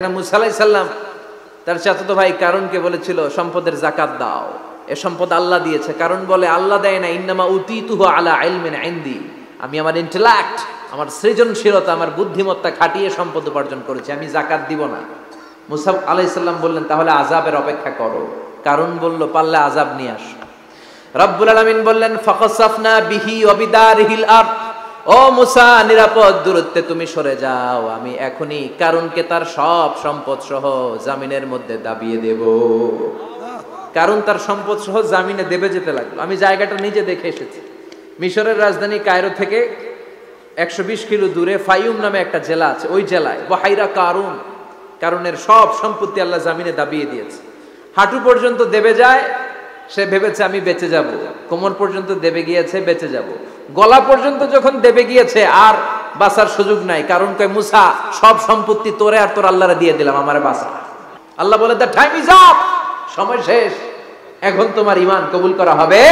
মুসা আলাইহিস সালাম তার চাচাতো ভাই কারুনকে বলেছিল সম্পদের যাকাত দাও। এ সম্পদ আল্লাহ দিয়েছে। কারণ বলে আল্লাহ দেয় না, ইন্নামা উতীতুহু আলা ইলমিন ইনদি, আমি আমার ইন্টেলেক্ট, আমার সৃজনশীলতা, আমার বুদ্ধিমত্তা খাটিয়ে সম্পদ উপার্জন করেছি, আমি যাকাত দিব না। মুসা আলাইহিস সালাম বললেন তাহলে আযাবের অপেক্ষা করো। কারণ বলল পারলে আযাব নিয়ে আসো। রব্বুল আলামিন বললেন ফাখাসাফনা বিহি ওয়া বিদারিহিল আরদ, ও মুসা নিরাপদ দূরত্বে তুমি সরে যাও, আমি এখনই কারুনকে তার সব সম্পদ সহ জামিনের মধ্যে দাবিয়ে দেব। কারণ তার সম্পদ সহ জামিনে দেবে যেতে লাগলো। আমি জায়গাটা নিজে দেখে এসেছি। মিশরের রাজধানী কায়রো থেকে 120 কিলো দূরে ফাইউম নামে একটা জেলা আছে, ওই জেলায় বহাইরা কারুন, কারুনের সব সম্পত্তি আল্লাহ জামিনে দাবিয়ে দিয়েছে। হাঁটু পর্যন্ত দেবে যায়, সে ভেবেছে আমি বেঁচে যাব। কোমর পর্যন্ত দেবে গিয়েছে, বেঁচে যাব। গলা পর্যন্ত যখন দেবে গিয়েছে আর বাঁচার সুযোগ নাই। কারণ কয় মুসা সব সম্পত্তি তোরে আর তোর আল্লাহরে দিয়ে দিলাম, আমারে বাঁচা। আল্লাহ বলে দ্য টাইম ইজ আপ, সময় শেষ, এখন তোমার ঈমান কবুল করা হবে